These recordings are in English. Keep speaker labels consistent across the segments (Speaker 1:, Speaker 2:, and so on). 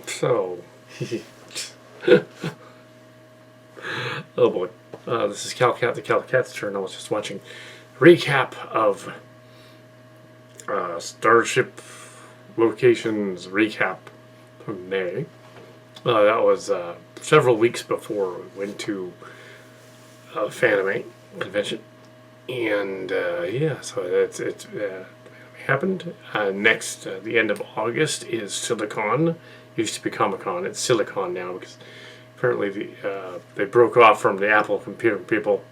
Speaker 1: So, oh boy, this is Calcat, the Calcat's turn. I was just watching recap of Starship Locations recap from May. That was several weeks before we went to Fanime convention, and yeah, so it's happened. Next, the end of August is Silicon. Used to be Comic-Con. It's Silicon now because apparently they broke off from the Apple computer people,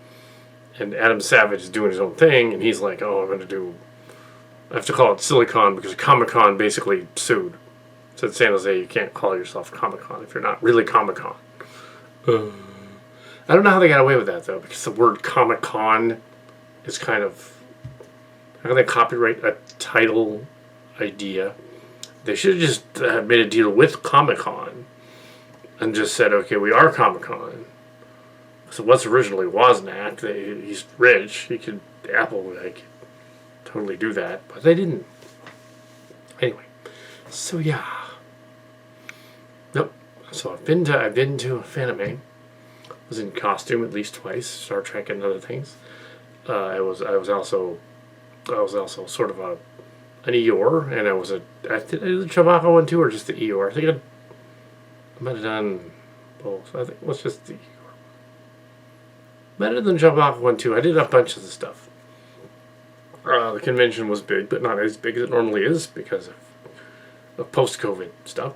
Speaker 1: and Adam Savage is doing his own thing, and he's like, oh, I have to call it Silicon because Comic-Con basically sued. Said San Jose, you can't call yourself Comic-Con if you're not really Comic-Con. I don't know how they got away with that, though, because the word Comic-Con is kind of... How can they copyright a title idea? They should have just made a deal with Comic-Con and just said, okay, we are Comic-Con. So what's originally Wozniak, he's rich. Apple totally do that, but they didn't. Anyway, so yeah. Nope. So I've been to Fanime. Was in costume at least twice, Star Trek and other things. I was also sort of an Eeyore, and I did the Chewbacca one too, or just the Eeyore. I think I might have done both. I think it was just the Eeyore. Might have done Chewbacca one too. I did a bunch of the stuff. The convention was big, but not as big as it normally is because of post-COVID stuff.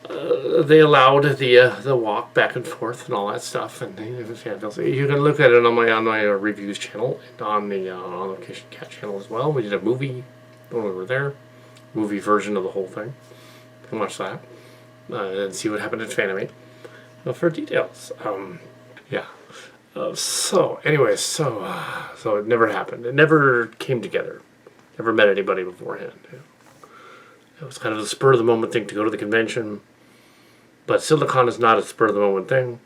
Speaker 1: They allowed the walk back and forth and all that stuff, and you can look at it on my reviews channel and on the On Location Cat channel as well. We did a movie when we were there, movie version of the whole thing. You can watch that and see what happened at Fanime for details. Yeah. So it never happened. It never came together. Never met anybody beforehand. It was kind of a spur of the moment thing to go to the convention. But Silicon is not a spur of the moment thing.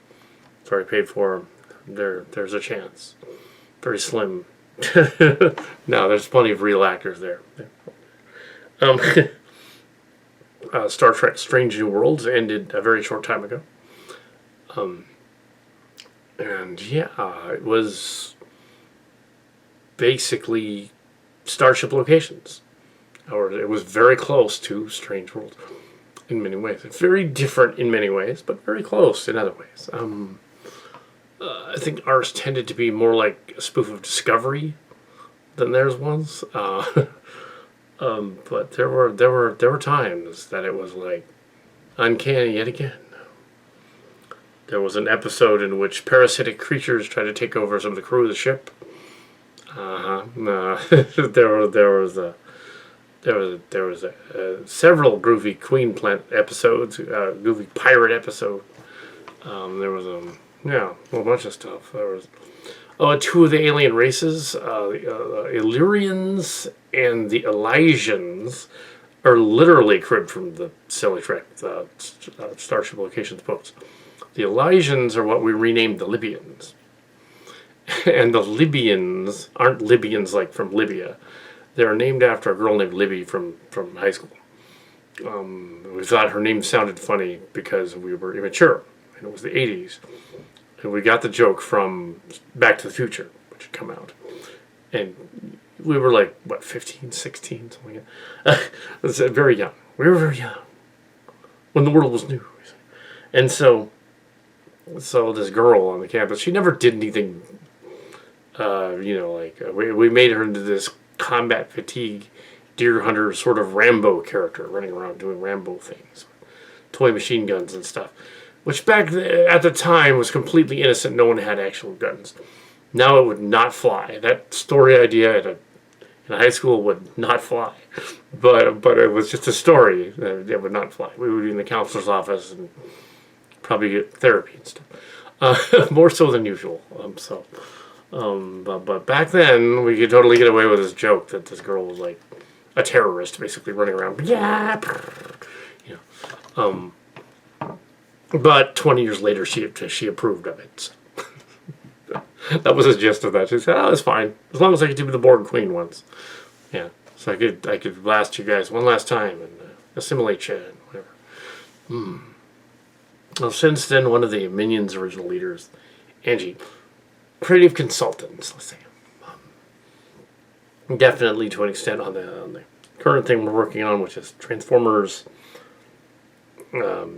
Speaker 1: It's already paid for. There's a chance. Very slim. No, there's plenty of real actors there. Star Trek Strange New Worlds ended a very short time ago. And yeah, it was basically Starship Locations. Or it was very close to Strange Worlds in many ways. It's very different in many ways, but very close in other ways. I think ours tended to be more like a spoof of Discovery than theirs was. But there were times that it was like uncanny yet again. There was an episode in which parasitic creatures tried to take over some of the crew of the ship. There was several Groovy Queen Plant episodes, Groovy Pirate episode. There was a whole bunch of stuff. There was two of the alien races, the Illyrians and the Elysians, are literally cribbed from the Silly Trek, Starship Locations books. The Elysians are what we renamed the Libyans. And the Libyans aren't Libyans like from Libya. They're named after a girl named Libby from high school. We thought her name sounded funny because we were immature, and it was the 80s. And we got the joke from Back to the Future, which had come out. And we were like, 15, 16, something like that. It was very young. We were very young when the world was new. And so this girl on the campus, she never did anything, we made her into this combat fatigue deer hunter sort of Rambo character running around doing Rambo things, toy machine guns and stuff, which back at the time was completely innocent. No one had actual guns. Now it would not fly. That story idea in high school would not fly, but it was just a story that it would not fly. We would be in the counselor's office and probably get therapy and stuff, more so than usual. But back then, we could totally get away with this joke that this girl was like a terrorist, basically running around. Yeah, but 20 years later, she approved of it. So. That was the gist of that. She said, "Oh, it's fine as long as I could do the Borg Queen once." Yeah, so I could blast you guys one last time, and assimilation, whatever. Well, since then, one of the Minions' original leaders, Angie, creative consultants, let's say, definitely to an extent on the current thing we're working on, which is Transformers,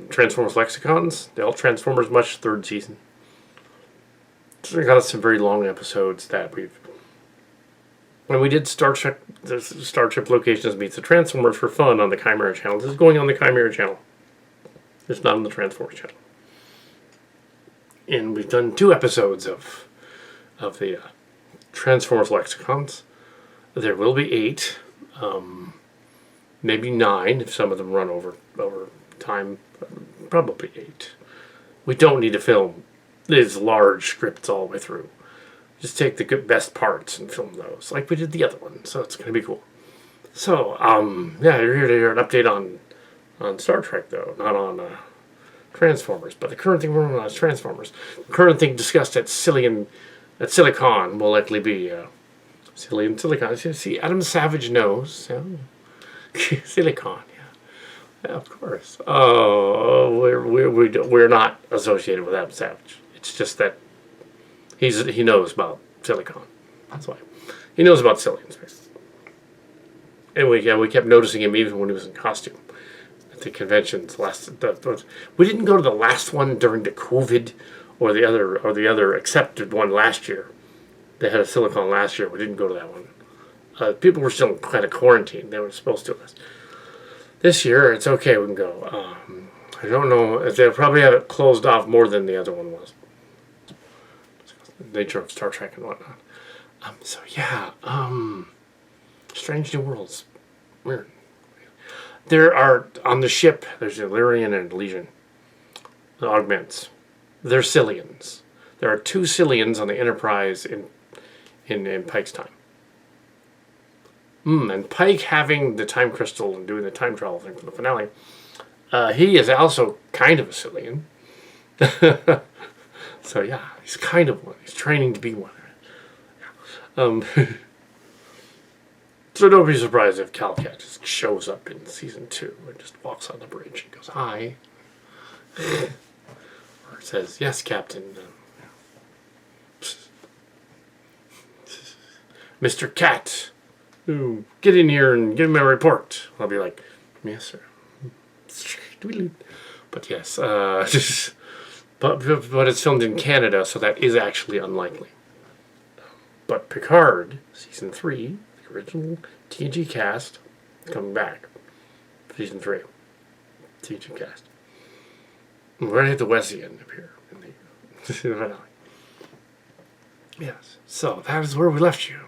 Speaker 1: Transformers lexicons. The All Transformers Much third season. So we got some very long episodes that when we did Starship Locations meets the Transformers for fun on the Chimera channel. This is going on the Chimera channel. It's not on the Transformers channel. And we've done 2 episodes of the Transformers lexicons. There will be 8, maybe 9 if some of them run over time. Probably 8. We don't need to film these large scripts all the way through. Just take the best parts and film those, like we did the other one. So it's going to be cool. So, yeah, you're here to hear an update on Star Trek, though, not on Transformers. But the current thing we're working on is Transformers. The current thing discussed at Silicon will likely be Silicon. See, Adam Savage knows. Silicon, yeah, of course. Oh, we're not associated with Adam Savage. It's just that he knows about Silicon. That's why he knows about Silicon Space. And we kept noticing him even when he was in costume at the conventions. We didn't go to the last one during the COVID or the other accepted one last year. They had a Silicon last year. We didn't go to that one. People were still kind of quarantined. They were supposed to. This year, it's okay. We can go. I don't know if they'll probably have it closed off more than the other one was. The nature of Star Trek and whatnot. So yeah. Strange New Worlds. Weird. There are on the ship. There's Illyrian and Legion. The augments. They're Cillians. There are 2 Cillians on the Enterprise in Pike's time. And Pike having the time crystal and doing the time travel thing for the finale, he is also kind of a Cillian. So yeah, he's kind of one. He's training to be one. So don't be surprised if Calcat just shows up in season 2 and just walks on the bridge and goes, "Hi." Or says, "Yes, Captain. Mr. Cat, get in here and give me a report." I'll be like, "Yes, sir." But yes, but it's filmed in Canada, so that is actually unlikely. But Picard, season 3, the original TNG cast, coming back. Season 3, TNG cast. We're going to hit the Wesleyan up here in the finale. Yes, so that is where we left you.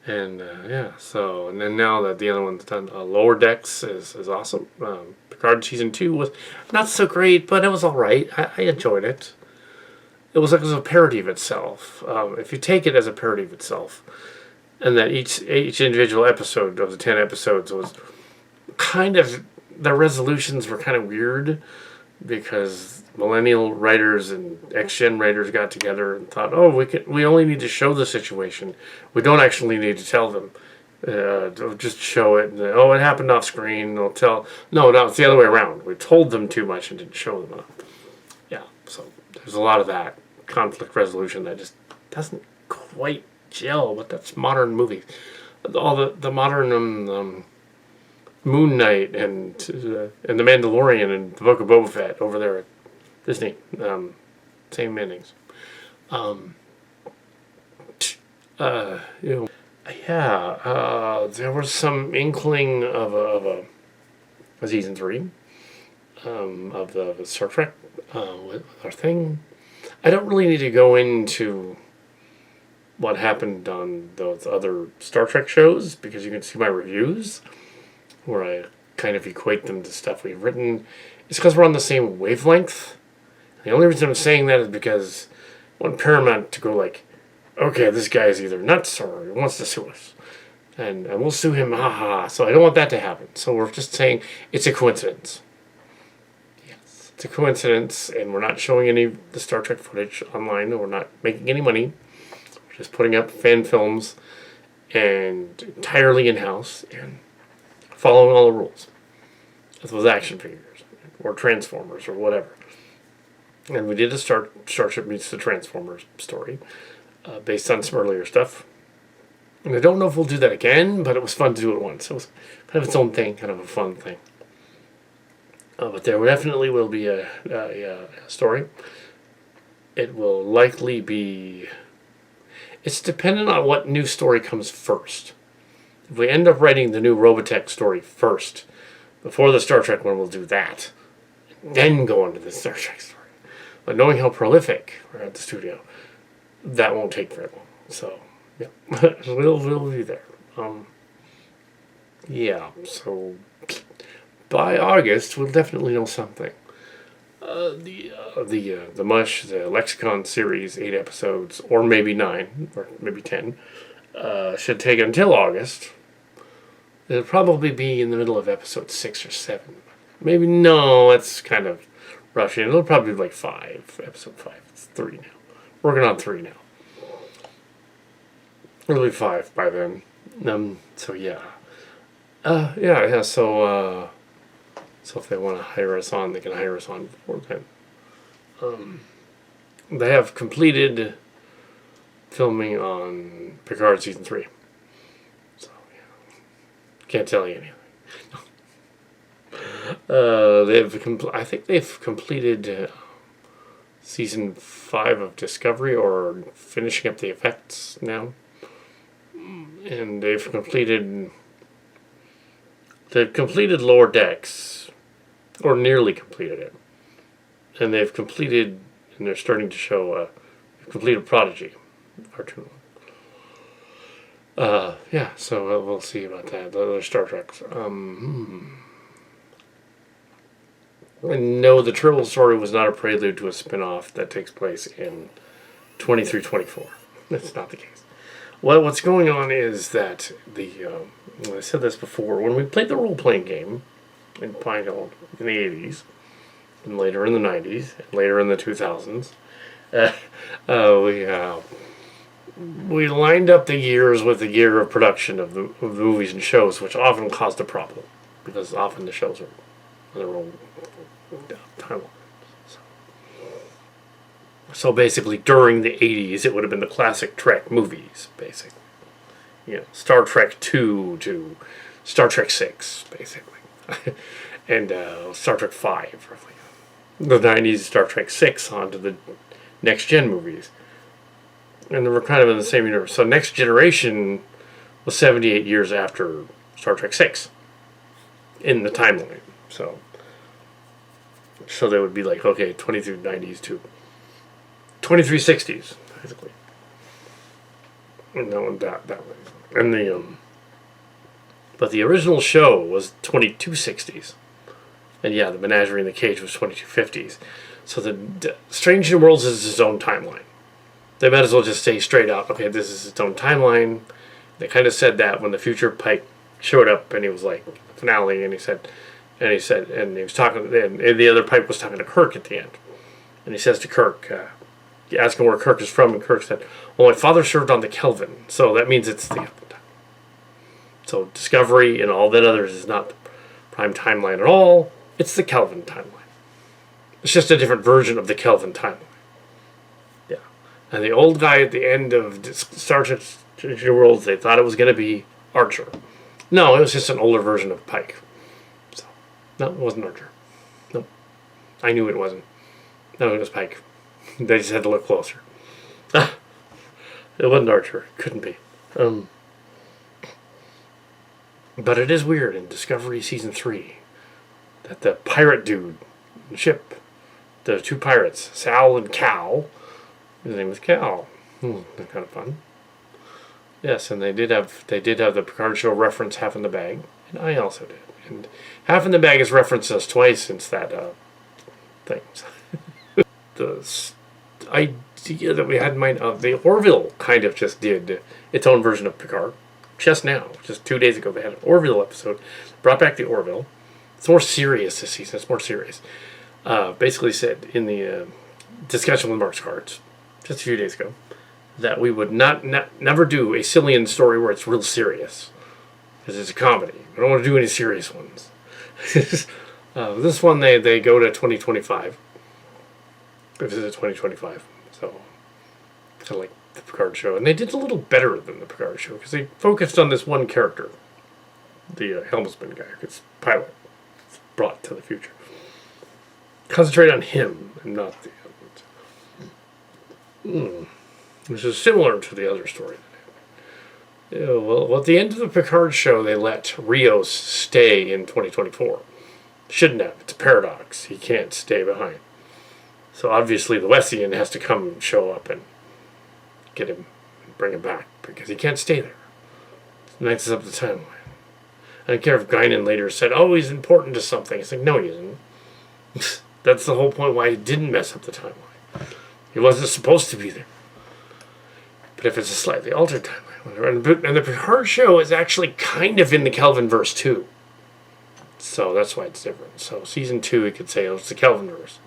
Speaker 1: And yeah, so, and then now that the other one's done, Lower Decks is awesome. Picard season 2 was not so great, but it was alright. I enjoyed it. It was a parody of itself. If you take it as a parody of itself, and that each individual episode of the 10 episodes was kind of, the resolutions were kind of weird, because millennial writers and ex-gen writers got together and thought, oh, we only need to show the situation. We don't actually need to tell them. Just show it. And, oh, it happened off screen. They'll tell. No, it's the other way around. We told them too much and didn't show them enough. Yeah, so there's a lot of that conflict resolution that just doesn't quite gel. But that's modern movies. All the modern Moon Knight and the Mandalorian and the Book of Boba Fett over there at Disney, same endings. There was some inkling of a season 3 of the Star Trek with our thing. I don't really need to go into what happened on those other Star Trek shows, because you can see my reviews where I kind of equate them to stuff we've written. It's because we're on the same wavelength. The only reason I'm saying that is because I want Paramount to go like, okay, this guy is either nuts or he wants to sue us. And we'll sue him, haha. So I don't want that to happen. So we're just saying it's a coincidence. Yes, it's a coincidence, and we're not showing any of the Star Trek footage online. We're not making any money. We're just putting up fan films and entirely in-house and following all the rules. with action figures or Transformers or whatever. And we did a Starship Meets the Transformers story based on some earlier stuff. And I don't know if we'll do that again, but it was fun to do it once. It was kind of its own thing, kind of a fun thing. But there definitely will be a story. It will likely be... It's dependent on what new story comes first. If we end up writing the new Robotech story first, before the Star Trek one, we'll do that. Then go on to the Star Trek story. But knowing how prolific we're at the studio, that won't take very long. So, yeah. we'll be there. Yeah, so by August, we'll definitely know something. The Mush, the Lexicon series, 8 episodes, or maybe 9, or maybe 10, should take until August. It'll probably be in the middle of episode 6 or 7. Maybe, no, that's kind of rushing. It'll probably be like 5, episode 5. It's 3 now. Working on 3 now. It'll be 5 by then. So yeah. So if they want to hire us on, they can hire us on before then. They have completed filming on Picard season 3. So yeah, can't tell you anything. I think they've completed season 5 of Discovery, or finishing up the effects now, and they've completed Lower Decks, or nearly completed it, and they've completed, and they're starting to show completed Prodigy cartoon. Yeah, so we'll see about that. The other Star Treks. And no, the Turtle story was not a prelude to a spin-off that takes place in 23-24. That's not the case. Well, what's going on is that I said this before, when we played the role-playing game in Pine Hill in the 80s, and later in the 90s, and later in the 2000s, we lined up the years with the year of production of the movies and shows, which often caused a problem, because often the shows are on their own timeline. So basically, during the 80s, it would have been the classic Trek movies, basically. Star Trek 2 to Star Trek 6, basically. And Star Trek 5, roughly. The 90s, Star Trek 6 onto the Next Gen movies. And they were kind of in the same universe. So Next Generation was 78 years after Star Trek 6 in the timeline. So they would be like, okay, 2390s to 2360s, basically. And that way. And but the original show was 2260s. And yeah, the Menagerie in the Cage was 2250s. So the Strange New Worlds is its own timeline. They might as well just say straight out, okay, this is its own timeline. They kind of said that when the future Pike showed up, and he was like, finale, and he was talking, and the other Pike was talking to Kirk at the end. And he says to Kirk, you ask him where Kirk is from, and Kirk said, well, my father served on the Kelvin, so that means it's the other time. So Discovery and all that others is not the prime timeline at all. It's the Kelvin timeline. It's just a different version of the Kelvin timeline. Yeah. And the old guy at the end of Star Trek New Worlds, they thought it was going to be Archer. No, it was just an older version of Pike. So, no, it wasn't Archer. No. I knew it wasn't. No, it was Pike. They just had to look closer. It wasn't Archer. It couldn't be. But it is weird in Discovery Season 3 that the pirate dude, the ship, the 2 pirates, Sal and Cal, his name was Cal. That's kind of fun. Yes, and they did have the Picard show reference Half in the Bag, and I also did. And Half in the Bag has referenced us twice since that thing. The idea that we had in mind of the Orville kind of just did its own version of Picard. Just now, just 2 days ago, they had an Orville episode. Brought back the Orville. It's more serious this season. It's more serious. Basically said in the discussion with Mark's Cards just a few days ago that we would never do a Cillian story where it's real serious, because it's a comedy. We don't want to do any serious ones. This one, they go to 2025. They visit 2025. So, kind of like the Picard show. And they did a little better than the Picard show because they focused on this one character, the helmsman guy, it's pilot. It's brought to the future. Concentrate on him and not the others. Which is similar to the other story. Yeah, well, at the end of the Picard show, they let Rios stay in 2024. Shouldn't have. It's a paradox. He can't stay behind. So obviously the Westian has to come and show up and get him and bring him back because he can't stay there. It messes up the timeline. I don't care if Guinan later said, oh, he's important to something. It's like, no, he isn't. That's the whole point why he didn't mess up the timeline. He wasn't supposed to be there. But if it's a slightly altered timeline, whatever. And the Picard show is actually kind of in the Kelvinverse too. So that's why it's different. So season 2, you could say, oh, it's the Kelvinverse.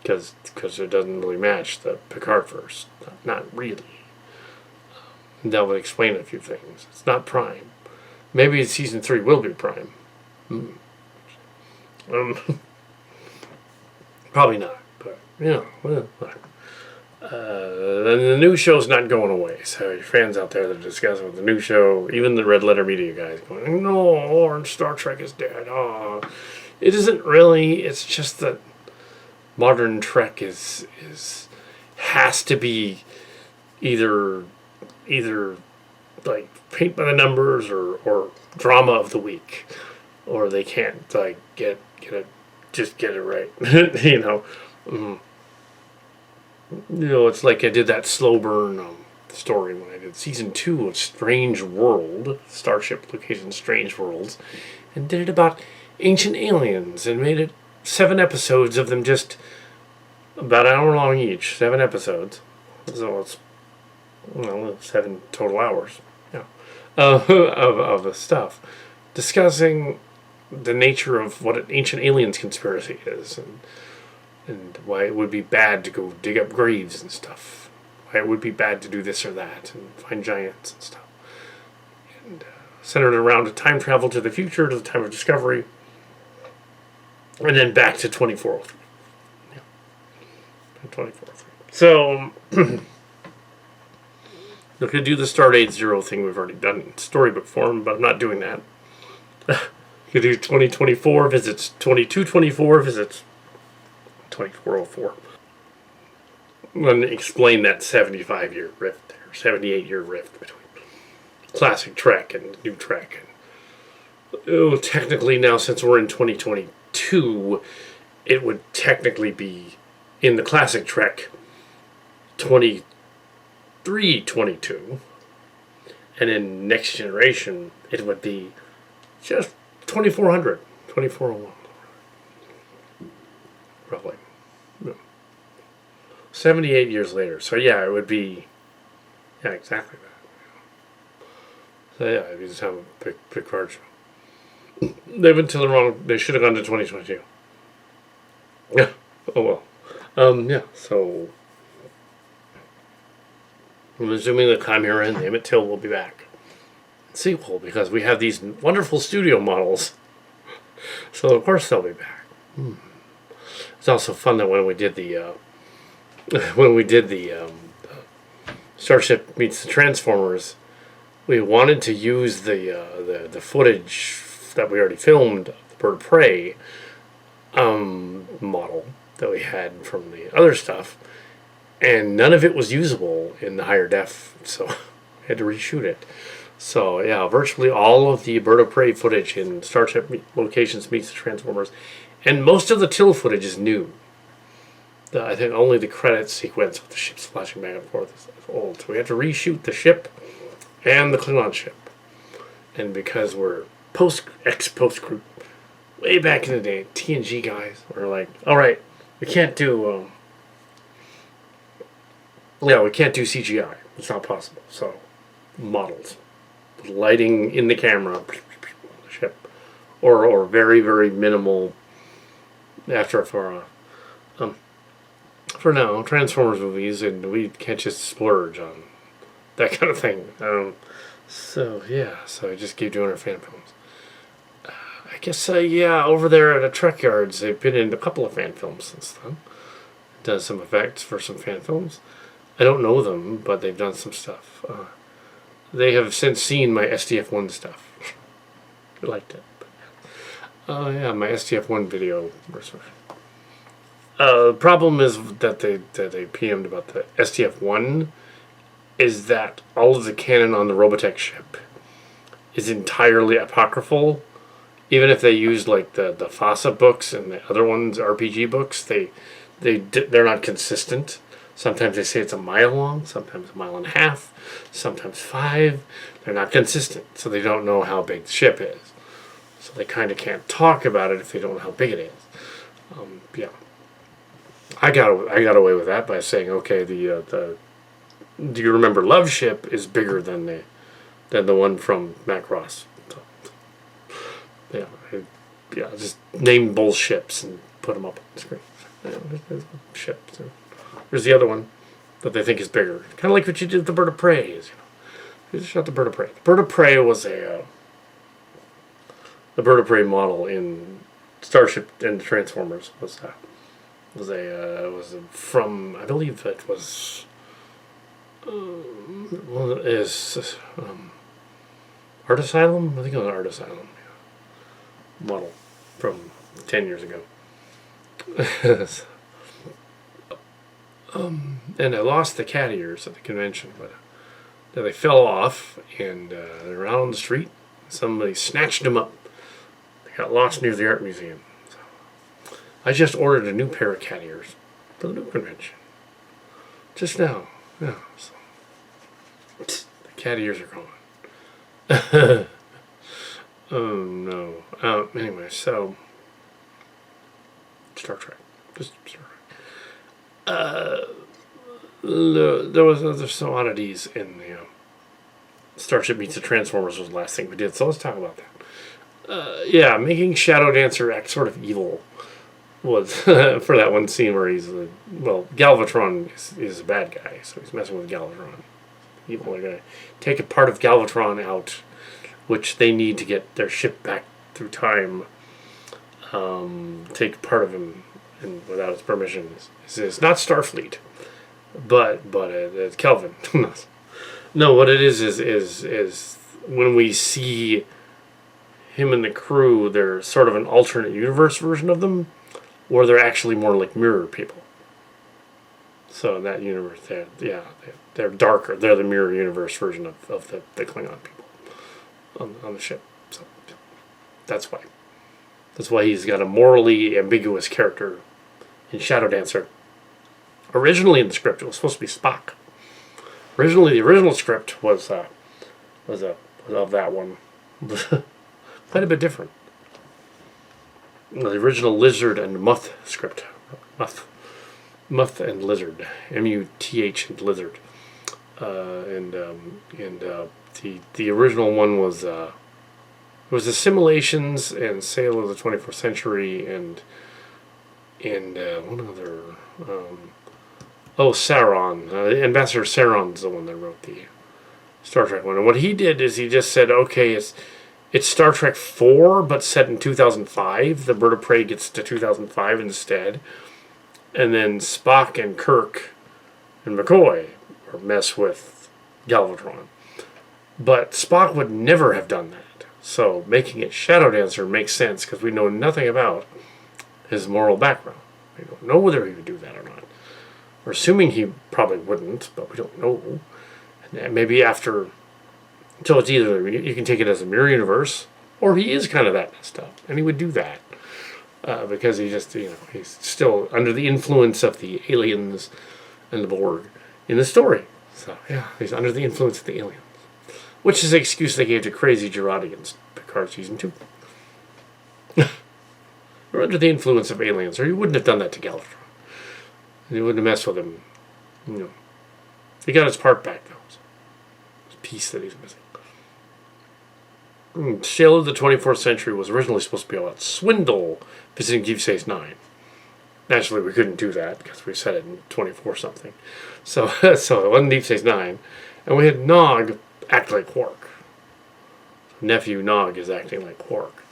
Speaker 1: Because it doesn't really match the Picard verse. Not really. That would explain a few things. It's not Prime. Maybe season 3 will be Prime. Probably not. But, whatever. And the new show's not going away. So your fans out there that are discussing with the new show, even the Red Letter Media guys going, no, Orange Star Trek is dead. Oh. It isn't really. It's just that modern Trek has to be either like paint by the numbers or drama of the week, or they can't like get it right. It's like I did that slow burn story when I did season 2 of Strange World, Starship Locations, Strange Worlds, and did it about ancient aliens and made it 7 episodes of them, just about an hour long each. 7 episodes, so it's 7 total hours, of the stuff discussing the nature of what an ancient aliens conspiracy is, and why it would be bad to go dig up graves and stuff. Why it would be bad to do this or that and find giants and stuff. And centered around a time travel to the future, to the time of discovery, and then back to 2403. Yeah. 2403. So, look to do the Stardate 0 thing we've already done in storybook form, but I'm not doing that. You could do 2024 visits, 2224 visits, 2404. I'm going to explain that 75-year rift, or 78-year rift between classic Trek and new Trek. Technically now, since we're in 2022, it would technically be in the classic Trek 2322, and in Next Generation it would be just 2400, 2401, roughly. 78 years later. So yeah, it would be, exactly that. So yeah, it'd be the time of Picard show. They went to the wrong. They should have gone to 2022. Yeah. Oh well. So I'm assuming the Chimera and the Emmett Till will be back. Sequel, because we have these wonderful studio models. So of course they'll be back. It's also fun that when we did the Starship Meets the Transformers, we wanted to use the footage that we already filmed of the Bird of Prey model that we had from the other stuff, and none of it was usable in the higher def, so I had to reshoot it. So yeah, virtually all of the Bird of Prey footage in Starship Locations Meets the Transformers, and most of the Till footage is new. I think only the credits sequence with the ships flashing back and forth is old. So we had to reshoot the ship and the Klingon ship. And because we're ex-post group, way back in the day, TNG guys were like, all right, we can't do CGI. It's not possible. So models, lighting in the camera on the ship, or very, very minimal for now, Transformers movies, and we can't just splurge on that kind of thing. So I just keep doing our fan films. I guess, yeah, over there at the Trek Yards, they've been in a couple of fan films since then. Done some effects for some fan films. I don't know them, but they've done some stuff. They have since seen my SDF-1 stuff. I liked it. Yeah, my SDF-1 video. The problem is that they PM'd about the SDF-1 is that all of the canon on the Robotech ship is entirely apocryphal. Even if they used like the FASA books and the other ones, RPG books, they're not consistent. Sometimes they say it's a mile long, sometimes a mile and a half, sometimes 5. They're not consistent, so they don't know how big the ship is. So they kind of can't talk about it if they don't know how big it is. Yeah, I got away with that by saying, okay, the Do You Remember Love ship is bigger than the one from Macross. So, yeah, just name both ships and put them up on the screen. There's ships. There's the other one that they think is bigger. Kind of like what you did with the Bird of Prey. You just shot the Bird of Prey. The Bird of Prey was the Bird of Prey model in Starship and Transformers was from, I believe it was Art Asylum. I think it was Art Asylum model from 10 years ago. And I lost the cat ears at the convention, but they fell off and they're out on the street. Somebody snatched them up. They got lost near the art museum. So I just ordered a new pair of cat ears for the new convention. Just now. Yeah. So the cat ears are gone. Oh no. Anyway, so Star Trek. Just Star Trek. There's some oddities in the Starship Meets the Transformers was the last thing we did, so let's talk about that. Yeah, making Shadow Dancer act sort of evil was for that one scene where he's Galvatron is a bad guy, so he's messing with Galvatron. Evil, they're gonna take a part of Galvatron out, which they need to get their ship back through time. Take part of him and without his permission. It's not Starfleet, but it's Kelvin. No, what it is when we see him and the crew, they're sort of an alternate universe version of them, or they're actually more like mirror people. So in that universe, they're darker. They're the mirror universe version of the Klingon people on the ship. So that's why. That's why he's got a morally ambiguous character in Shadow Dancer. Originally in the script, it was supposed to be Spock. Originally, the original script was of that one. Quite a bit different. The original Lizard and Muth script. Muth and Lizard. M-U-T-H and Lizard. The original one was it was Assimilations and Sail of the 24th Century and one other Sauron. Ambassador Sauron's the one that wrote the Star Trek one. And what he did is he just said, okay, it's Star Trek 4, but set in 2005. The Bird of Prey gets to 2005 instead. And then Spock and Kirk and McCoy mess with Galvatron. But Spock would never have done that. So making it Shadow Dancer makes sense because we know nothing about his moral background. We don't know whether he would do that or not. We're assuming he probably wouldn't, but we don't know. And maybe after... So it's either you can take it as a mirror universe, or he is kind of that messed up, and he would do that because he just he's still under the influence of the aliens and the Borg in the story. So yeah, he's under the influence of the aliens, which is the excuse they gave to Crazy Girardi in Picard season 2. We're under the influence of aliens, or you wouldn't have done that to Galvatron. You wouldn't have messed with him. He got his part back though. His piece that he's missing. Sail of the 24th Century was originally supposed to be about Swindle visiting Deep Space Nine. Naturally, we couldn't do that because we set it in 24 something. So it wasn't Deep Space Nine. And we had Nog act like Quark. Nephew Nog is acting like Quark.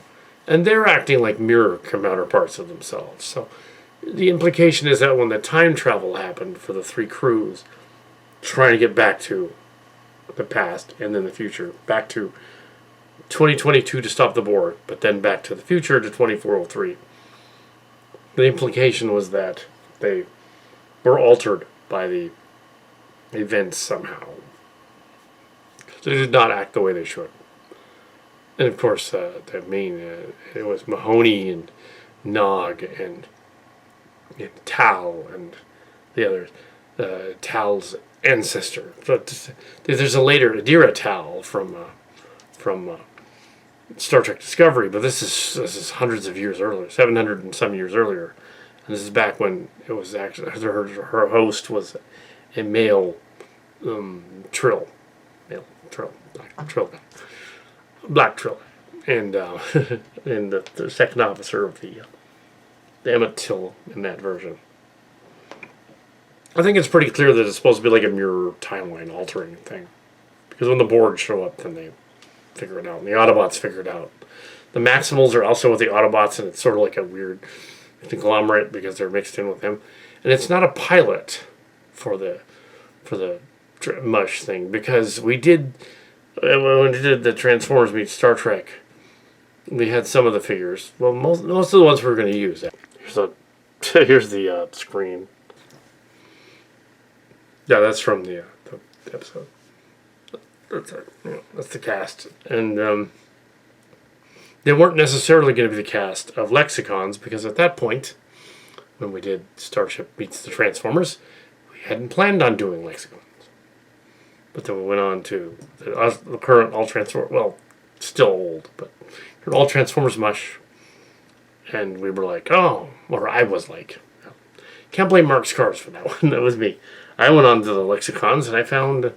Speaker 1: And they're acting like mirror counterparts of themselves. So the implication is that when the time travel happened for the three crews, trying to get back to the past and then the future, back to 2022 to stop the Borg, but then back to the future to 2403. The implication was that they were altered by the events somehow. They did not act the way they should. And of course, it was Mahoney and Nog and Tal and the others. Tal's ancestor. But there's a later Adira Tal from Star Trek Discovery, but this is hundreds of years earlier, 700 and some years earlier, and this is back when it was actually her host was a male Trill, black Trill, and and the second officer of the Emmett Till in that version. I think it's pretty clear that it's supposed to be like a mirror timeline altering thing, because when the Borg show up, then they figure it out, and the Autobots figure it out. The Maximals are also with the Autobots, and it's sort of like a weird conglomerate because they're mixed in with him. And it's not a pilot for the mush thing, because we did when we did the Transformers meet Star Trek, we had some of the figures. Well, most of the ones we were going to use. Here's the screen. Yeah, that's from the episode. That's the cast. And they weren't necessarily going to be the cast of Lexicons, because at that point, when we did Starship Meets the Transformers, we hadn't planned on doing Lexicons. But then we went on to the current All Transformers, well, still old, but All Transformers mush. And we were like, oh, or I was like, can't blame Mark Scars for that one. That was me. I went on to the Lexicons and I found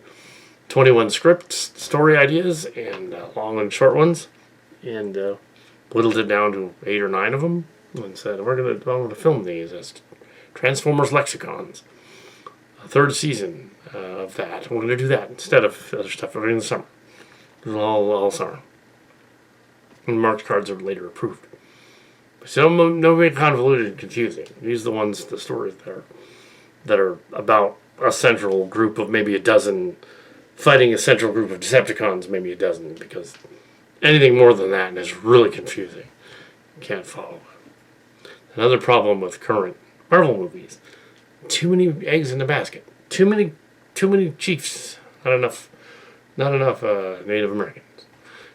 Speaker 1: 21 script story ideas, and long and short ones, and whittled it down to 8 or 9 of them, and said, I'm going to film these as Transformers Lexicons. A third season of that. We're going to do that instead of other stuff in the summer. It was all summer. And Mark's cards are later approved. So no way convoluted and confusing. These are the stories that are about a central group of maybe a dozen fighting a central group of Decepticons, maybe a dozen, because anything more than that is really confusing. You can't follow it. Another problem with current Marvel movies: too many eggs in the basket. Too many chiefs. Not enough Native Americans.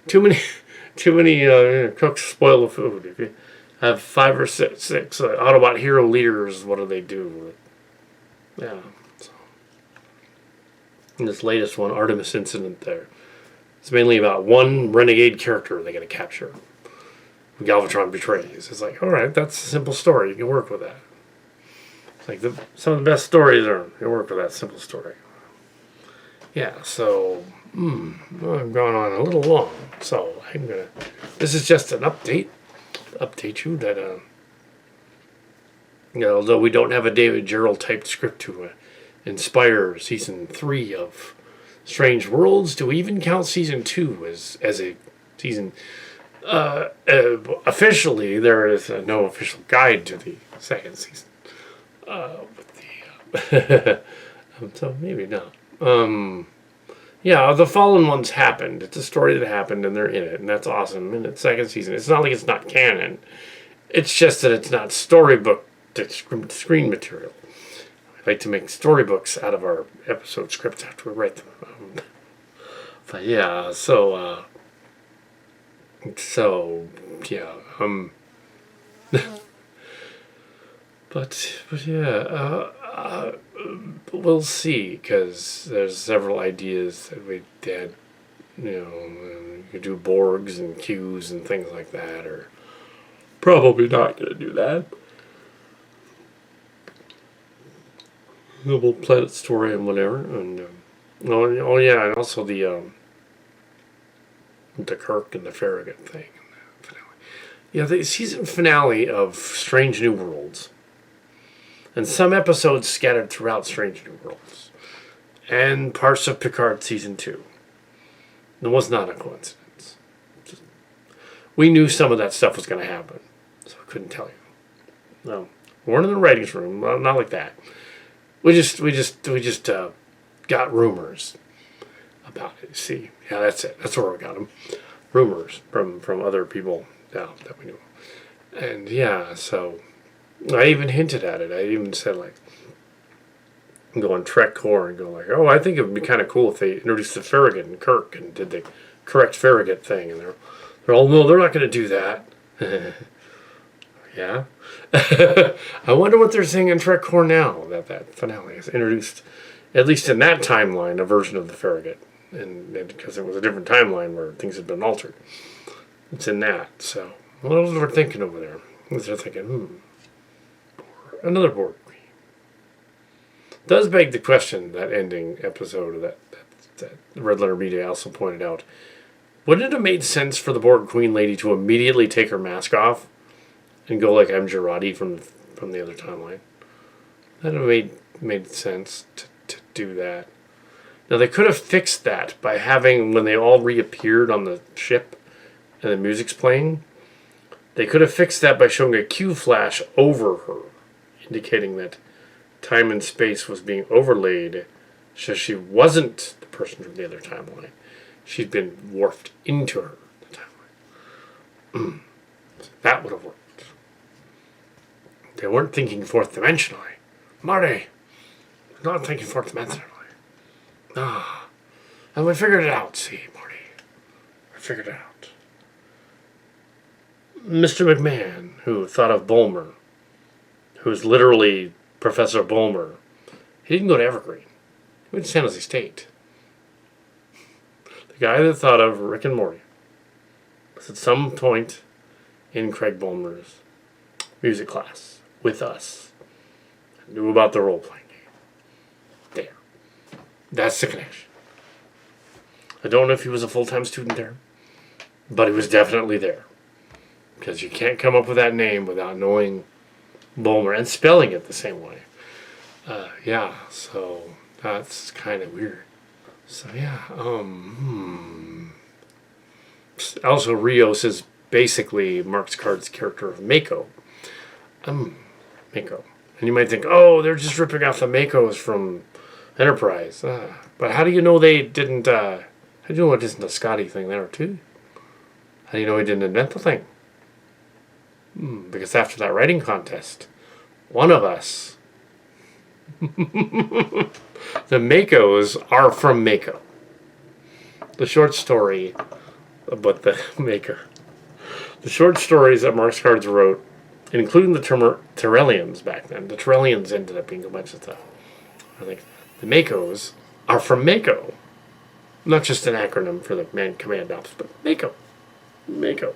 Speaker 1: Too many cooks spoil the food. If you have 5 or 6 Autobot hero leaders, what do they do? Yeah. So. In this latest one, Artemis Incident, it's mainly about one renegade character they got to capture. Galvatron betrays. It's like, all right, that's a simple story. You can work with that. It's like some of the best stories you work with that simple story. Yeah, so I've gone on a little long. So this is just an update. Update you that although we don't have a David Gerrold typed script to inspire season 3 of Strange Worlds, do we even count season 2 as a season? Officially, there is no official guide to the second season. So maybe not. Yeah, the Fallen Ones happened. It's a story that happened, and they're in it, and that's awesome. And it's second season. It's not like it's not canon. It's just that it's not storybook screen material. I like to make storybooks out of our episode scripts after we write them. But yeah, so yeah, but yeah, we'll see, because there's several ideas that we had. You could do Borgs and Qs and things like that, or probably not going to do that. We'll Planet Story and whatever, and oh yeah, and also the Kirk and the Farragut thing. Yeah, the season finale of Strange New Worlds, and some episodes scattered throughout Strange New Worlds, and parts of Picard season 2. It was not a coincidence. we knew some of that stuff was going to happen, so I couldn't tell you. No, we weren't in the writers' room, not like that. We just got rumors about it. See, yeah, that's it. That's where we got them. Rumors from other people that we knew. And yeah, so I even hinted at it. I even said, like, go on Trek Core and go like, oh, I think it would be kind of cool if they introduced the Farragut and Kirk and did the correct Farragut thing. And they're all, no, they're not going to do that. Yeah. I wonder what they're saying in Trek Core now that finale has introduced, at least in that timeline, a version of the Farragut. And because it was a different timeline where things had been altered. It's in that. So, what else we're thinking over there? They're thinking, another Borg Queen. Does beg the question, that ending episode of that Red Letter Media also pointed out. Wouldn't it have made sense for the Borg Queen lady to immediately take her mask off and go like I'm Girardi from the other timeline? That would have made sense to do that. Now, they could have fixed that by having, when they all reappeared on the ship and the music's playing, they could have fixed that by showing a Q flash over her, indicating that time and space was being overlaid, so she wasn't the person from the other timeline. She'd been warped into her, the timeline. So that would have worked. They weren't thinking fourth dimensionally. Marty, not thinking fourth dimensionally. And we figured it out, see, Marty. I figured it out. Mr. McMahon, who thought of Bulmer, who's literally Professor Bulmer, he didn't go to Evergreen. He went to San Jose State. The guy that thought of Rick and Morty was at some point in Craig Bulmer's music class with us. Knew about the role-playing game. There. That's the connection. I don't know if he was a full-time student there, but he was definitely there. Because you can't come up with that name without knowing Bulmer and spelling it the same way. Yeah, so that's kind of weird. So yeah, also Rios is basically Mark Card's character of Mako. Mako. And you might think, oh, they're just ripping off the Makos from Enterprise. But how do you know they didn't, how do you know it isn't a Scotty thing there too? How do you know he didn't invent the thing? Because after that writing contest, one of us, the Makos are from Mako. The short story about the Mako. The short stories that Mark Cards wrote, including the Terrellians back then. The Terrellians ended up being a bunch of stuff. I think the Makos are from Mako. Not just an acronym for the command ops, but Mako. Mako.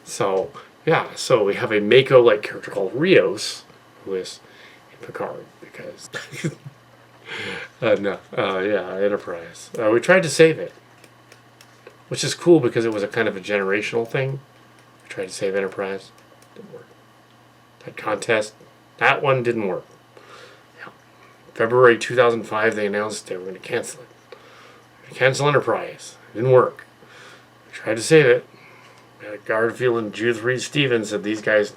Speaker 1: So, yeah, so we have a Mako-like character called Rios, who is in Picard, because... Enterprise. We tried to save it, which is cool because it was a kind of a generational thing. We tried to save Enterprise. Didn't work. That contest, that one didn't work. Yeah. February 2005, they announced they were going to cancel it. Cancel Enterprise. It didn't work. We tried to save it. Garfield and Judith Reed Stevens said these guys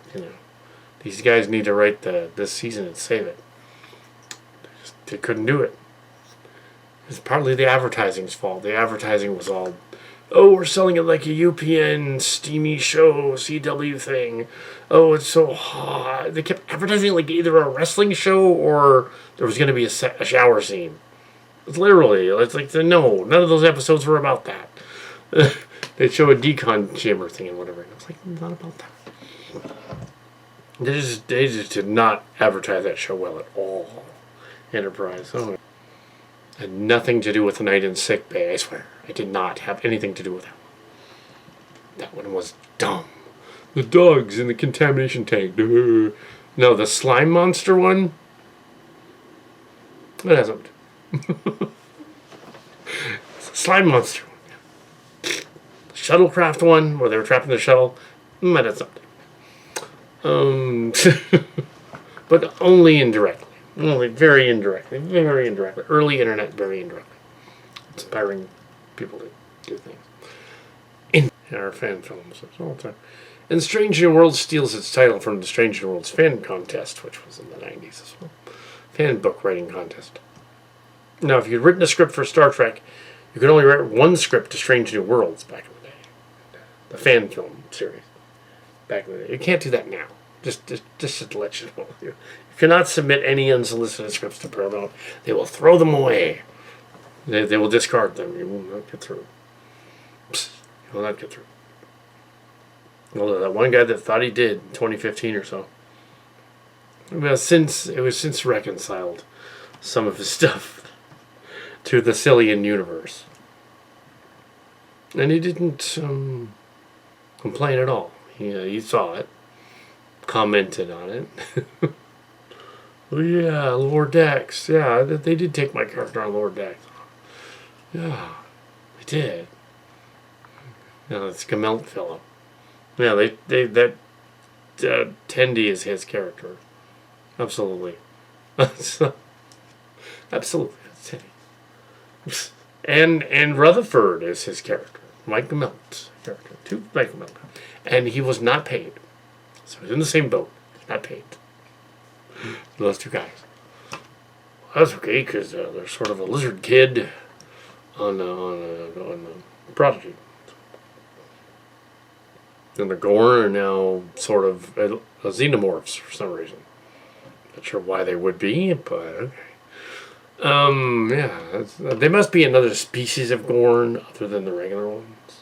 Speaker 1: need to write this season and save it. They couldn't do it. It's partly the advertising's fault. The advertising was all, oh, we're selling it like a UPN steamy show, CW thing. Oh, it's so hot. They kept advertising it like either a wrestling show or there was going to be a shower scene. It's literally, it's like, no, none of those episodes were about that. They'd show a decon chamber thing and whatever. And I was like, not about that. They just did not advertise that show well at all. Enterprise. Oh, had nothing to do with the night in sick bay, I swear. I did not have anything to do with that one. That one was dumb. The dogs in the contamination tank. No, the slime monster one? It has something. Slime monster one. The shuttlecraft one, where they were trapped in the shuttle. It has something. But only indirectly. Only very indirectly. Very indirectly. Early internet, very indirectly. Inspiring people to do things. in our fan films. All the time. And Strange New Worlds steals its title from the Strange New Worlds fan contest, which was in the 90s as well. Fan book writing contest. Now, if you'd written a script for Star Trek, you could only write one script to Strange New Worlds back in the day. The fan film series back in the day. You can't do that now. Just to let you know. You cannot submit any unsolicited scripts to Paramount. They will throw them away. They will discard them. You will not get through. You will not get through. Although that one guy that thought he did in 2015 or so. Well, it was since reconciled some of his stuff to the Cillian universe. And he didn't complain at all. He saw it, commented on it. Oh yeah, Lower Decks. Yeah, they did take my character on Lower Decks. Yeah, they did. Yeah, it's Gamelt fellow. Yeah, that Tendi is his character. Absolutely. Absolutely. And Rutherford is his character. Mike Gamelt's character. Two Mike Gamelt. And he was not paid. So he's in the same boat. Not paid. Those two guys. That's okay, because they're sort of a lizard kid on Prodigy. And the Gorn are now sort of xenomorphs for some reason. Not sure why they would be, but okay. Yeah, they must be another species of Gorn other than the regular ones.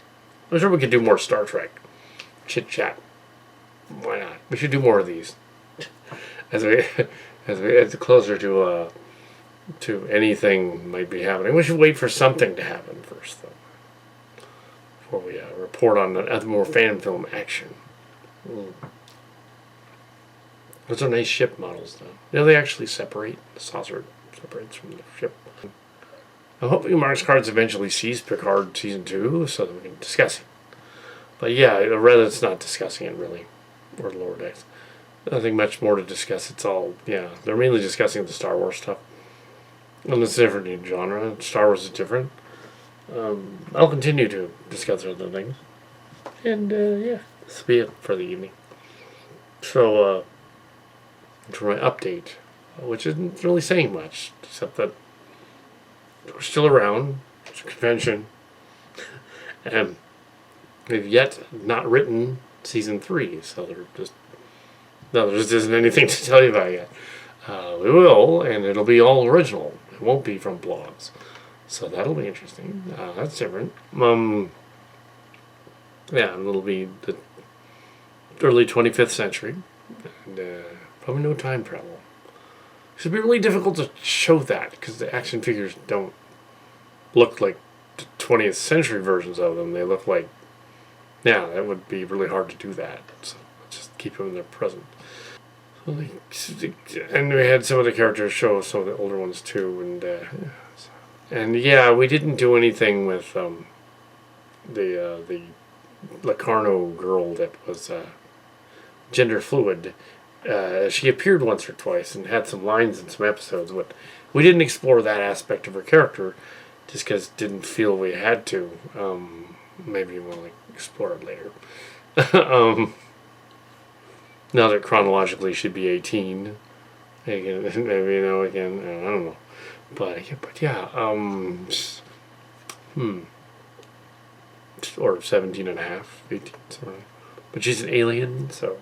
Speaker 1: I'm sure we could do more Star Trek chit chat. Why not? We should do more of these as we get closer to anything might be happening. We should wait for something to happen first, though, before we report on other more fan film action. Those are nice ship models, though. They actually separate. The saucer separates from the ship. I'm hoping Mark's Cards eventually sees Picard Season 2 so that we can discuss it. But yeah, Reddit's not discussing it, really. Or Lower Decks. Nothing much more to discuss. It's all, they're mainly discussing the Star Wars stuff. And it's different in genre. Star Wars is different. I'll continue to discuss other things. And, this will be it for the evening. So, for my update, which isn't really saying much, except that we're still around. It's a convention. And they've yet not written Season 3, so there just isn't anything to tell you about yet. We will, and it'll be all original. It won't be from blogs. So that'll be interesting. That's different. And it'll be the early 25th century. And probably no time travel. It'd be really difficult to show that, because the action figures don't look like the 20th century versions of them. They look like, that would be really hard to do that. So just keep them in their present. And we had some of the characters show some of the older ones too, and we didn't do anything with the Locarno girl that was gender fluid. She appeared once or twice and had some lines in some episodes, but we didn't explore that aspect of her character just because didn't feel we had to. Maybe we'll explore it later. Now that chronologically she'd be 18, maybe again, I don't know, but or 17 and a half, 18, something. But she's an alien, so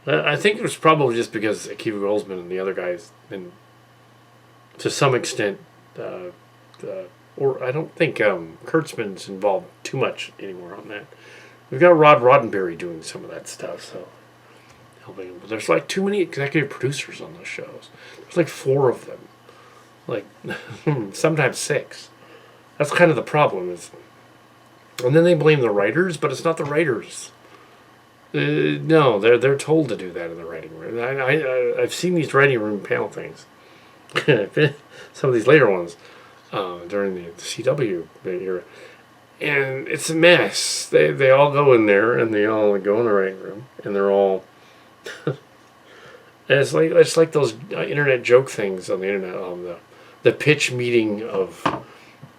Speaker 1: I think it was probably just because Akiva Goldsman and the other guys, and to some extent, or I don't think Kurtzman's involved too much anymore on that. We've got Rod Roddenberry doing some of that stuff, so helping him. But there's like too many executive producers on those shows. There's like 4 of them, like sometimes 6. That's kind of the problem. And then they blame the writers, but it's not the writers. No, they're told to do that in the writing room. I've seen these writing room panel things. Some of these later ones during the CW era. And it's a mess. They all go in there, and they all go in the writing room, and they're all. And it's like those internet joke things on the internet. The pitch meeting of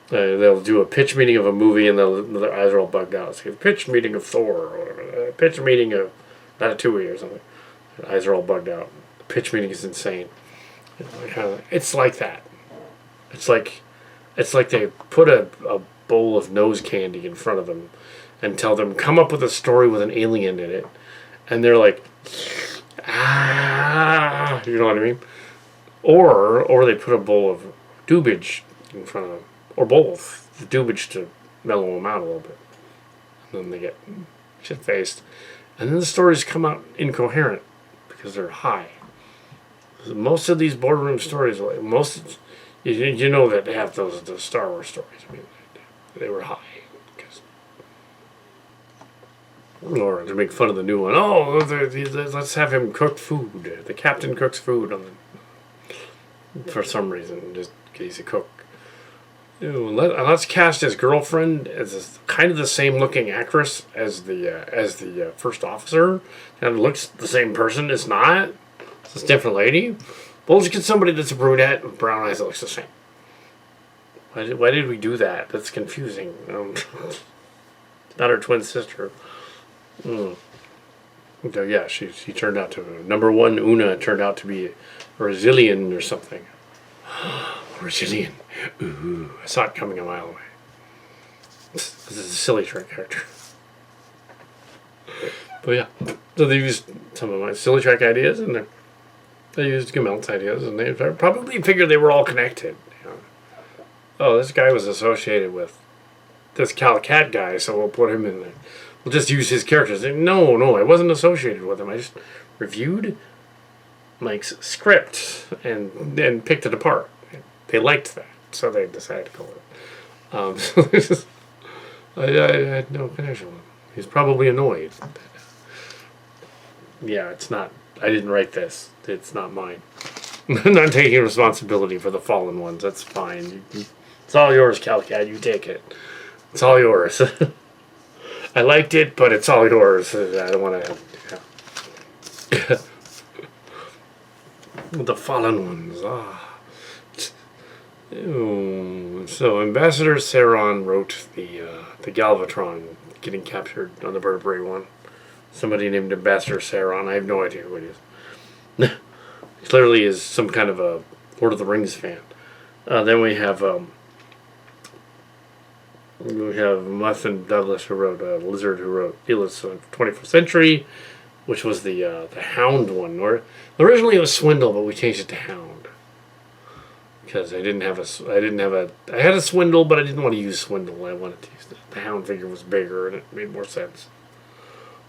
Speaker 1: They'll do a pitch meeting of a movie and their eyes are all bugged out. It's like a pitch meeting of Thor or a pitch meeting of Ratatouille or something. Their eyes are all bugged out. The pitch meeting is insane. It's like that. It's like they put a bowl of nose candy in front of them and tell them, come up with a story with an alien in it. And they're like, ah, you know what I mean? Or they put a bowl of doobage in front of them. Or both. The doobage to mellow them out a little bit. And then they get shit-faced. And then the stories come out incoherent because they're high. Most of these boardroom stories, you know that they have those Star Wars stories. I mean, they were high. Or to make fun of the new one. Oh, let's have him cook food. The captain cooks food for some reason, just in case he cook. Let's cast his girlfriend as kind of the same looking actress as the first officer, and looks the same person. It's not. It's a different lady. Well, let's get somebody that's a brunette with brown eyes that looks the same. Why did we do that? That's confusing. Not her twin sister. So yeah, she turned out to number one. Una turned out to be a Brazilian or something. Brazilian. Ooh, I saw it coming a mile away. This is a silly track character. But yeah, so they used some of my silly track ideas, and they used Gamelt's ideas, and they probably figured they were all connected. You know? Oh, this guy was associated with this Cal Cat guy, so we'll put him in there. We'll just use his characters. No, I wasn't associated with him. I just reviewed Mike's script and picked it apart. They liked that, so they decided to go with it. So I had no connection with him. He's probably annoyed. Yeah, it's not. I didn't write this. It's not mine. I'm not taking responsibility for the fallen ones. That's fine. It's all yours, Cal Cat. You take it. It's all yours. I liked it, but it's all yours. I don't want to. Yeah. The fallen ones. So Ambassador Saron wrote the Galvatron getting captured on the vertebrae one. Somebody named Ambassador Saron. I have no idea who it is. Clearly is some kind of a Lord of the Rings fan. Then we have Muffin Douglas, who wrote Lizard, who wrote Eelis 21st Century, which was the Hound one. Or originally it was Swindle, but we changed it to Hound because I had a Swindle, but I didn't want to use Swindle. I wanted to use the Hound figure was bigger and it made more sense.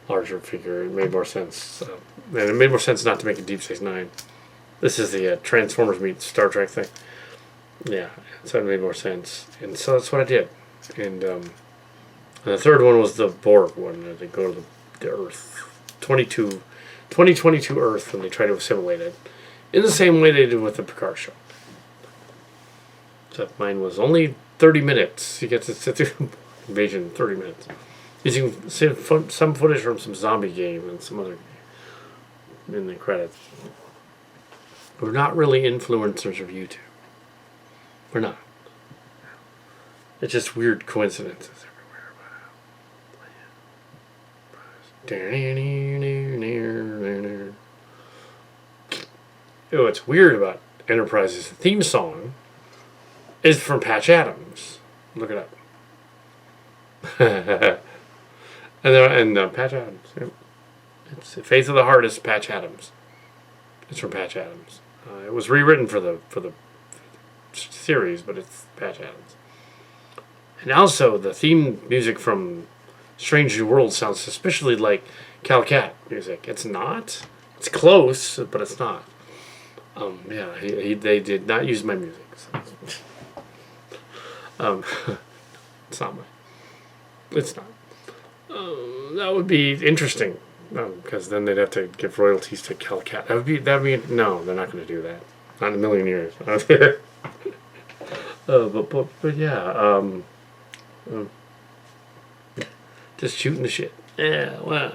Speaker 1: Larger figure, it made more sense, and it made more sense not to make a Deep Space Nine. This is the Transformers meet Star Trek thing. Yeah, so it made more sense, and so that's what I did. And the third one was the Borg one. They go to the Earth, 2022 Earth, and they try to assimilate it in the same way they did with the Picard show. Except mine was only 30 minutes. You get to sit through Invasion in 30 minutes. Using some footage from some zombie game and some other game in the credits. We're not really influencers of YouTube. We're not. It's just weird coincidences everywhere. Oh, what's weird about Enterprise's theme song is from Patch Adams. Look it up. And Patch Adams. Yep. It's Faith of the Heart is Patch Adams. It's from Patch Adams. It was rewritten for the series, but it's Patch Adams. And also, the theme music from Strange New World sounds suspiciously like Cal Cat music. It's not. It's close, but it's not. Yeah, they did not use my music. So. It's not mine. It's not. That would be interesting, because then they'd have to give royalties to Cal Cat. That'd be no, they're not going to do that. Not in a million years. But yeah, just shooting the shit. Yeah, well,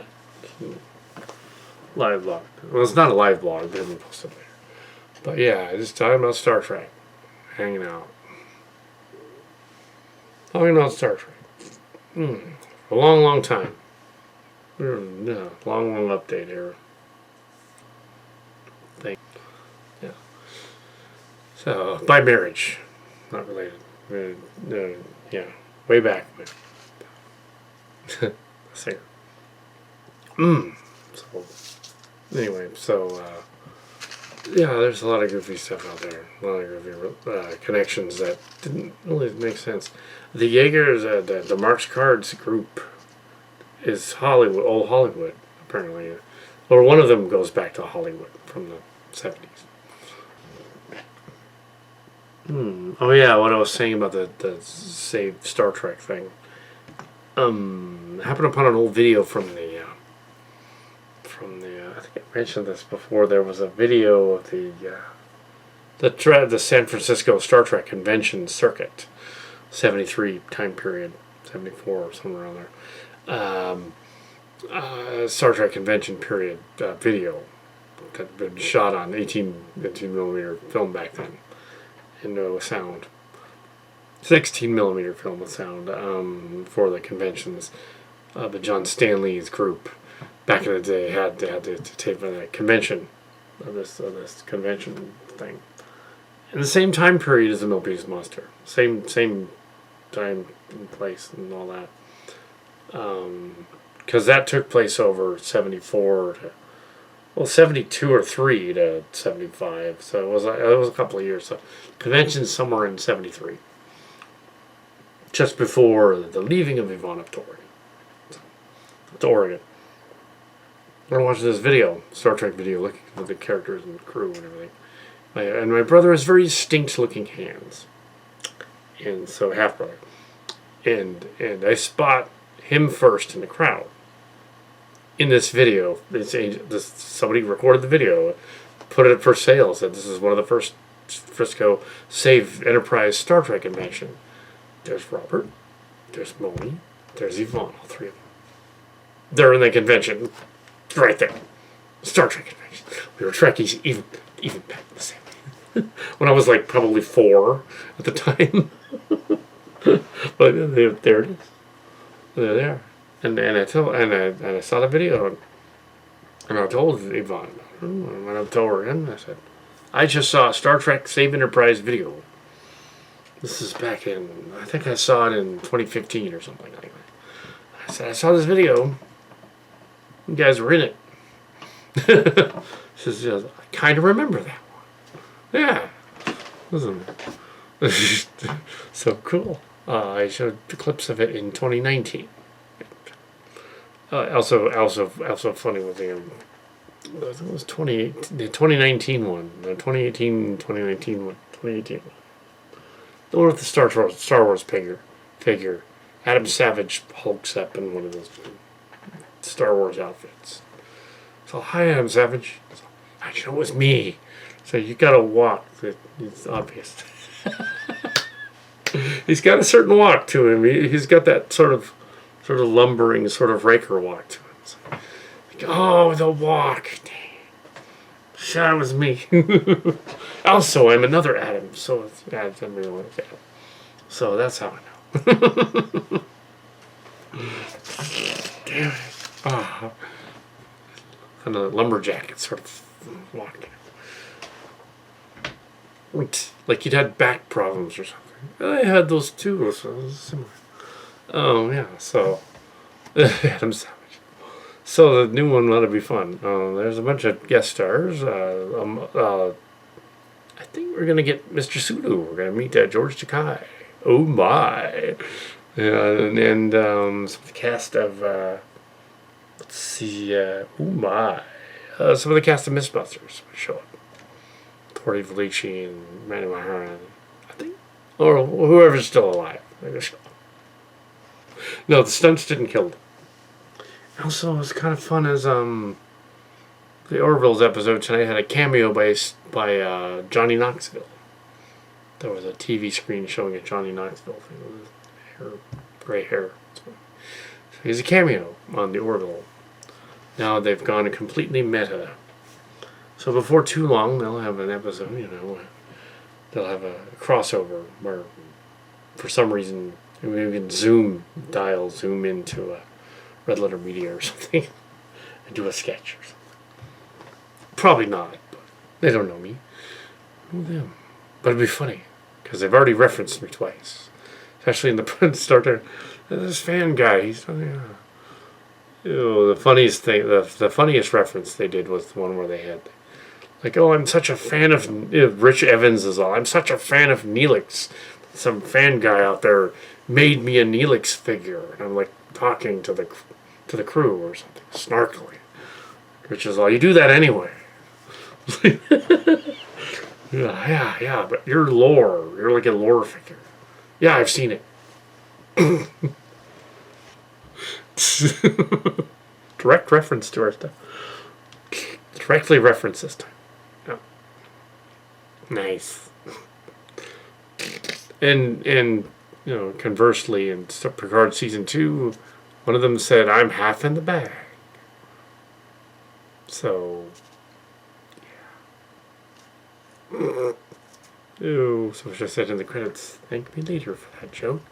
Speaker 1: live blog. Well, it's not a live blog. They haven't posted there. But yeah, just talking about Star Trek, hanging out. Talking about Star Trek. A long, long time. Yeah, long, long update here. Thing. Yeah. So, by marriage. Not related. Yeah. Way back. Singer. So, anyway, yeah, there's a lot of goofy stuff out there. A lot of goofy connections that didn't really make sense. The Jaegers, the Marx Cards group, is Hollywood, old Hollywood, apparently. Or one of them goes back to Hollywood from the 70s. Oh yeah, what I was saying about the Save Star Trek thing. Happened upon an old video from the I think I mentioned this before. There was a video of the San Francisco Star Trek convention circuit, 73 time period, 74 or somewhere around there. Star Trek convention period video that had been shot on 18 millimeter film back then, and with sound. 16 millimeter film with sound for the conventions. The John Stanley's group back in the day had to tape for the convention of this convention thing. In the same time period as the Milpies Monster, same time and place and all that. Because that took place over 74 to 72 or 3 to 75. So it was a couple of years. So convention somewhere in 73. Just before the leaving of Ivana to Oregon. I'm watching this video, Star Trek video, looking at the characters and the crew and everything. And my brother has very distinct looking hands. And so, half brother. And I spot him first in the crowd. In this video, somebody recorded the video, put it for sale, said this is one of the first Frisco Save Enterprise Star Trek convention. There's Robert, there's Moni, there's Yvonne, all three of them. They're in the convention, right there. Star Trek convention. We were Trekkies even back in the 70s. When I was like probably 4 at the time. But there it is. They're there. And I saw the video and I told Yvonne, when I told her again, I said, I just saw a Star Trek Save Enterprise video. This is back in, I think I saw it in 2015 or something like that. I said, I saw this video. You guys were in it. She says, I kind of remember that one. Yeah. Wasn't it? So cool. I showed the clips of it in 2019. Also funny with the, I think it was the 2019 one. The 2018, 2019 one. 2018 one. The one with the Star Wars figure. Adam Savage hulks up in one of those Star Wars outfits. So, hi, Adam Savage. So, how'd you know it was me? So, you gotta walk. It's obvious. He's got a certain walk to him. He's got that sort of lumbering, sort of raker walk to him. So, like, oh, the walk. That was me. Also, I'm another Adam, so it's Adam. So that's how I know. Damn it. Oh. And the lumberjack sort of walking. Like you'd had back problems or something. I had those too, so it was similar. Oh, yeah, so Adam Savage. So the new one ought to be fun. There's a bunch of guest stars. I think we're going to get Mr. Sulu. We're going to meet George Takei. Oh, my. Yeah, and some of the cast of, let's see, oh, my. Some of the cast of Mythbusters will show up. Tori Velici and Manny Maharan, I think. Or whoever's still alive. No, the stunts didn't kill them. Also, it was kind of fun as the Orville's episode tonight had a cameo by Johnny Knoxville. There was a TV screen showing a Johnny Knoxville thing with gray hair. So he's a cameo on the Orville. Now they've gone completely meta. So before too long, they'll have an episode, they'll have a crossover where, for some reason, Maybe we can zoom into a Red Letter Media or something and do a sketch or something. Probably not, but they don't know me. Who them? But it'd be funny, because they've already referenced me twice. Especially in the starter. This fan guy, he's the funniest thing, the funniest reference they did was the one where they had, like, oh, I'm such a fan of, Rich Evans is all, I'm such a fan of Neelix. Some fan guy out there made me a Neelix figure. And I'm like talking to the crew or something, snarkily. Which is all, you do that anyway. Yeah, but you're lore. You're like a lore figure. Yeah, I've seen it. Direct reference to our stuff. Directly reference this time. Yeah. Nice. And conversely, in Picard season 2, one of them said, "I'm half in the bag." So, yeah. Ooh, so I said in the credits, thank me later for that joke.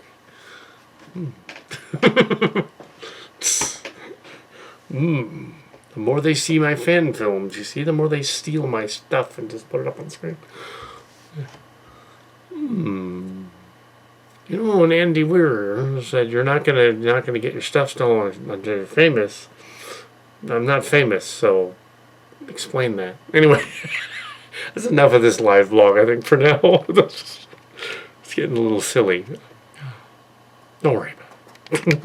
Speaker 1: The more they see my fan films, you see, the more they steal my stuff and just put it up on screen. When Andy Weir said, "You're not gonna get your stuff stolen until you're famous," I'm not famous, so explain that. Anyway, that's enough of this live vlog, I think, for now. It's getting a little silly. Don't worry about it.